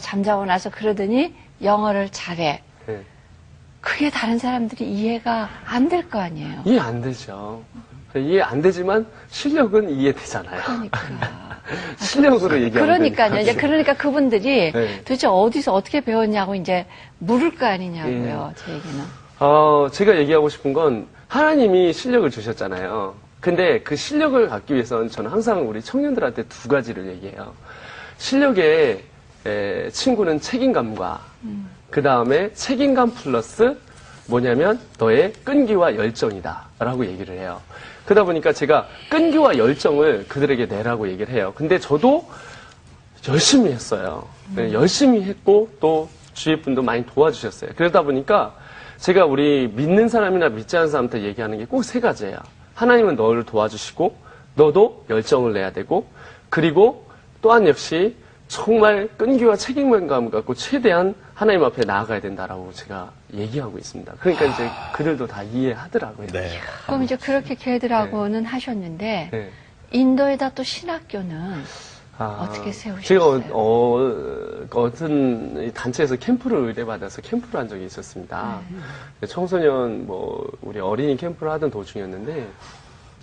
그러더니 영어를 잘해. 네. 그게 다른 사람들이 이해가 안 될 거 아니에요. 이해 안 되죠. 이해 안 되지만 실력은 이해되잖아요. 그러니까. 실력으로 얘기하면 그러니까요. 이제 되니까. 그러니까 그분들이 네. 도대체 어디서 어떻게 배웠냐고 이제 물을 거 아니냐고요. 제 얘기는. 제가 얘기하고 싶은 건 하나님이 실력을 주셨잖아요. 근데 그 실력을 갖기 위해서는 저는 항상 우리 청년들한테 2가지를 얘기해요. 실력의 친구는 책임감과 그 다음에 책임감 플러스 뭐냐면 너의 끈기와 열정이다 라고 얘기를 해요. 그러다 보니까 제가 끈기와 열정을 그들에게 내라고 얘기를 해요. 근데 저도 열심히 했어요. 열심히 했고 또 주위 분도 많이 도와주셨어요. 그러다 보니까 제가 우리 믿는 사람이나 믿지 않는 사람한테 얘기하는 게 꼭 3가지예요. 하나님은 너를 도와주시고 너도 열정을 내야 되고 그리고 또한 역시 정말 끈기와 책임감을 갖고 최대한 하나님 앞에 나아가야 된다라고 제가 얘기하고 있습니다. 그러니까 이제 그들도 다 이해하더라고요. 네. 그럼 이제 그렇게 걔들하고는 하셨는데 네. 인도에다 또 신학교는 어떻게 세우셨어요? 제가 어떤 단체에서 캠프를 의뢰받아서 캠프를 한 적이 있었습니다. 청소년 우리 어린이 캠프를 하던 도중이었는데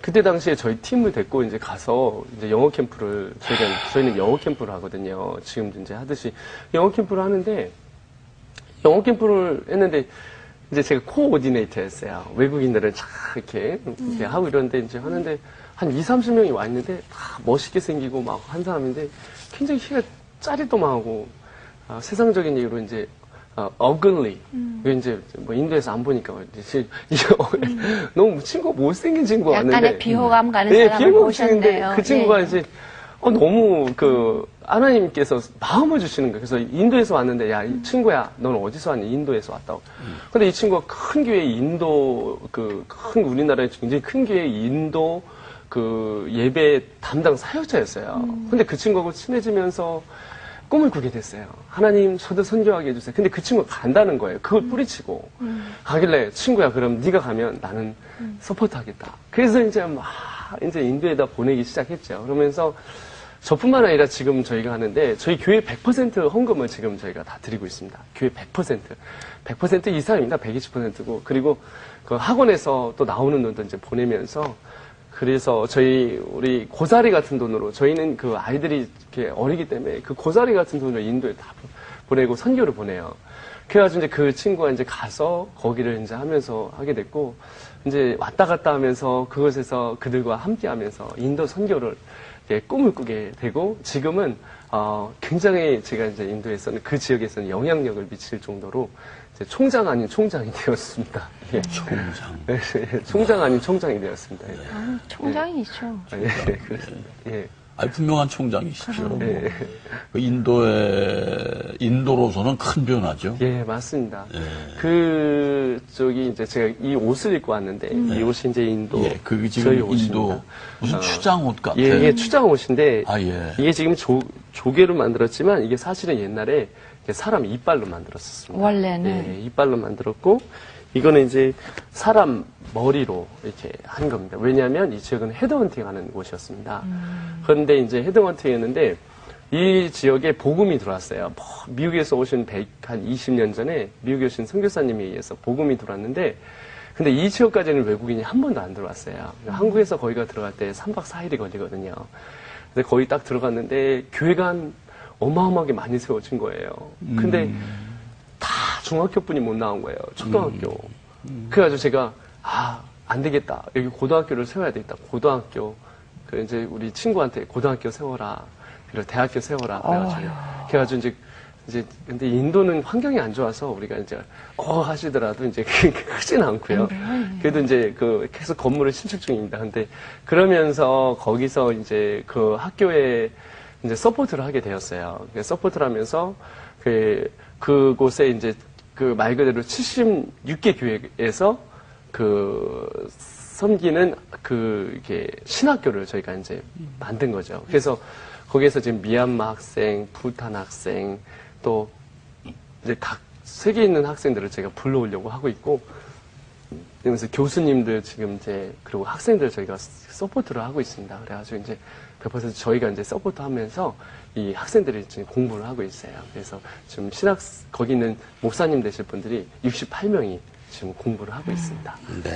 그때 당시에 저희 팀을 데리고 이제 가서 이제 영어 캠프를 저희는 영어 캠프를 하거든요. 지금도 이제 하듯이 영어 캠프를 하는데 영어 캠프를 했는데 이제 제가 코오디네이터였어요. 외국인들을 쫙 이렇게 하고 이러는데 이제 하는데 한 20-30명이 와 있는데 다 멋있게 생기고 막 한 사람인데 굉장히 키가 짜리또망하고 세상적인 얘기로 이제 ugly. 이제 인도에서 안 보니까 이제 너무 친구가 못생긴 친구가 왔는데 약간의 비호감 가는 네, 사람을 보셨네요. 그 친구가 예. 이제 너무 하나님께서 마음을 주시는 거예요. 그래서 인도에서 왔는데, 야, 이 친구야, 넌 어디서 왔니? 인도에서 왔다고. 근데 이 친구가 큰 교회 인도, 큰 우리나라에 굉장히 큰 교회 인도 예배 담당 사역자였어요. 근데 그 친구하고 친해지면서 꿈을 꾸게 됐어요. 하나님, 저도 선교하게 해주세요. 근데 그 친구가 간다는 거예요. 그걸 뿌리치고. 가길래, 친구야, 그럼 네가 가면 나는 서포트 하겠다. 그래서 이제 인도에다 보내기 시작했죠. 그러면서 저뿐만 아니라 지금 저희가 하는데, 저희 교회 100% 헌금을 지금 저희가 다 드리고 있습니다. 교회 100%. 100% 이상입니다. 120%고. 그리고 그 학원에서 또 나오는 돈도 이제 보내면서, 그래서 우리 고사리 같은 돈으로, 저희는 그 아이들이 이렇게 어리기 때문에 그 고사리 같은 돈으로 인도에 다 보내고 선교를 보내요. 그래가지고 이제 그 친구가 이제 가서 거기를 이제 하면서 하게 됐고, 이제 왔다 갔다 하면서 그곳에서 그들과 함께 하면서 인도 선교를 꿈을 꾸게 되고, 지금은, 굉장히 제가 이제 인도에서는 그 지역에서는 영향력을 미칠 정도로 이제 총장 아닌 총장이 되었습니다. 예. 총장. 네, 총장 아닌 총장이 되었습니다. 예. 총장이죠. 예, 그렇습니다. 예. 분명한 총장이시죠. 네. 그 인도로서는 큰 변화죠. 예, 맞습니다. 예. 이제 제가 이 옷을 입고 왔는데, 이 옷이 이제 인도. 예, 그게 저희 지금 옷입니다. 인도 무슨 추장 옷 같아요. 예, 추장 옷인데, 예. 이게 지금 조개로 만들었지만, 이게 사실은 옛날에 사람 이빨로 만들었었습니다. 원래는. 예, 이빨로 만들었고, 이거는 이제 사람 머리로 이렇게 한 겁니다. 왜냐하면 이 지역은 헤드헌팅 하는 곳이었습니다. 그런데 이제 헤드헌팅 했는데, 이 지역에 복음이 들어왔어요. 미국에서 오신 한 20년 전에 미국에 오신 선교사님에 의해서 복음이 들어왔는데, 근데 이 지역까지는 외국인이 한 번도 안 들어왔어요. 한국에서 거기가 들어갈 때 3박 4일이 걸리거든요. 근데 거기 딱 들어갔는데 교회가 어마어마하게 많이 세워진 거예요. 근데 다 중학교 분이 못 나온 거예요. 초등학교. 그래가지고 제가, 안 되겠다. 여기 고등학교를 세워야 되겠다. 고등학교. 이제 우리 친구한테 고등학교 세워라. 그리고 대학교 세워라. 그래가지고 근데 인도는 환경이 안 좋아서 우리가 이제, 하시더라도 이제 크진 않고요. 그래도 이제 계속 건물을 신축 중입니다. 근데 그러면서 거기서 이제 그 학교에 이제 서포트를 하게 되었어요. 서포트를 하면서 그곳에 이제 말 그대로 76개 교회에서 섬기는 이게 신학교를 저희가 이제 만든 거죠. 그래서 거기에서 지금 미얀마 학생, 부탄 학생, 또 이제 각 세계에 있는 학생들을 제가 불러오려고 하고 있고, 그래서 교수님들 지금 이제, 그리고 학생들 저희가 서포트를 하고 있습니다. 그래가지고 이제 100% 저희가 이제 서포트 하면서 이 학생들이 지금 공부를 하고 있어요. 그래서 지금 거기 있는 목사님 되실 분들이 68명이 지금 공부를 하고 있습니다. 네.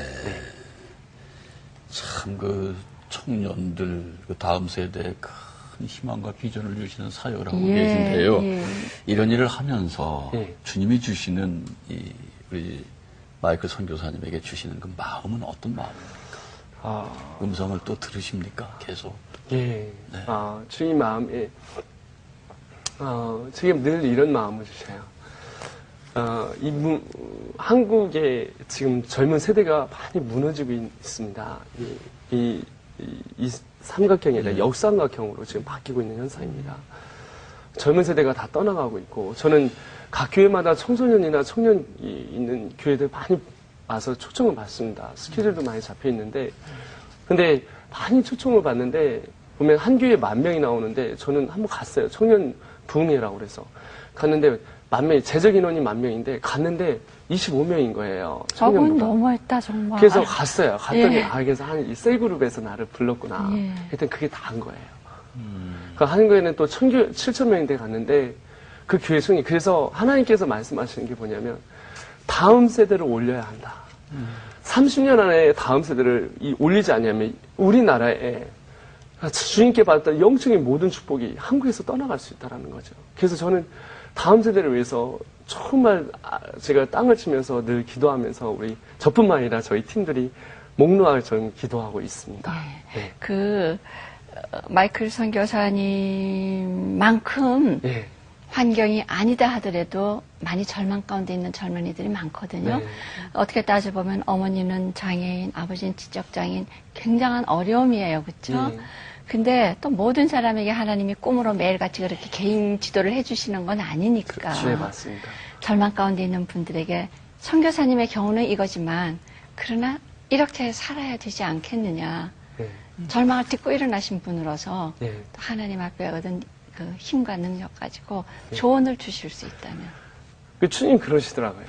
참 청년들, 다음 세대에 큰 희망과 비전을 주시는 사역을 하고 계신데요. 이런 일을 하면서 주님이 주시는 우리 마이클 선교사님에게 주시는 그 마음은 어떤 마음입니까? 음성을 또 들으십니까? 계속. 예. 네. 주님 마음에, 지금 늘 이런 마음을 주셔요. 한국의 지금 젊은 세대가 많이 무너지고 있습니다. 이 삼각형이 아니라 역삼각형으로 지금 바뀌고 있는 현상입니다. 젊은 세대가 다 떠나가고 있고, 저는 각 교회마다 청소년이나 청년이 있는 교회들 많이 와서 초청을 받습니다. 스케줄도 많이 잡혀 있는데, 근데 많이 초청을 받는데, 보면 한 교회에 10,000명이 나오는데, 저는 한번 갔어요. 청년 부흥회라고 그래서. 갔는데, 10,000명, 제적 인원이 10,000명인데, 갔는데 25명인 거예요. 저건 너무했다, 정말. 그래서 갔어요. 갔더니, 그래서 이 셀그룹에서 나를 불렀구나. 하여튼 그게 다 한 거예요. 그 한 교회는 또 7,000명인데 갔는데, 그 교회 승리. 그래서 하나님께서 말씀하시는 게 뭐냐면, 다음 세대를 올려야 한다. 30년 안에 다음 세대를 올리지 않으면, 우리나라에 주님께 받았던 영적인 모든 축복이 한국에서 떠나갈 수 있다는 거죠. 그래서 저는 다음 세대를 위해서 정말 제가 땅을 치면서 늘 기도하면서 저뿐만 아니라 저희 팀들이 목 놓아 저는 기도하고 있습니다. 네. 마이클 선교사님만큼 환경이 아니다 하더라도 많이 절망 가운데 있는 젊은이들이 많거든요. 네. 어떻게 따져보면 어머니는 장애인, 아버지는 지적장애인, 굉장한 어려움이에요. 그렇죠? 근데 또 모든 사람에게 하나님이 꿈으로 매일같이 그렇게 개인 지도를 해주시는 건 아니니까. 네, 맞습니다. 절망 가운데 있는 분들에게 선교사님의 경우는 이거지만 그러나 이렇게 살아야 되지 않겠느냐. 네. 절망을 딛고 일어나신 분으로서 네. 또 하나님 앞에 얻은 그 힘과 능력 가지고 조언을 주실 수 있다면. 그 주님 그러시더라고요.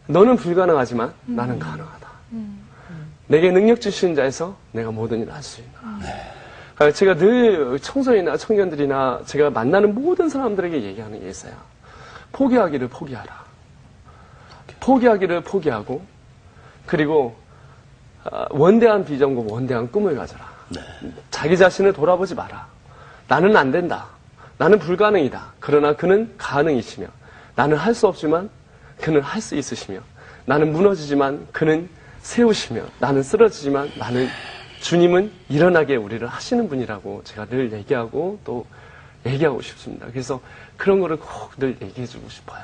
너는 불가능하지만 나는 가능하다. 내게 능력 주시는 자에서 내가 모든 일을 할 수 있노라. 제가 늘 청소년이나 청년들이나 제가 만나는 모든 사람들에게 얘기하는 게 있어요. 포기하기를 포기하라. 포기하기를 포기하고 그리고 원대한 비전과 원대한 꿈을 가져라. 네. 자기 자신을 돌아보지 마라. 나는 안 된다. 나는 불가능이다. 그러나 그는 가능이시며 나는 할 수 없지만 그는 할 수 있으시며 나는 무너지지만 그는 세우시며 나는 쓰러지지만 나는 주님은 일어나게 우리를 하시는 분이라고 제가 늘 얘기하고 또 얘기하고 싶습니다. 그래서 그런 거를 꼭 늘 얘기해 주고 싶어요.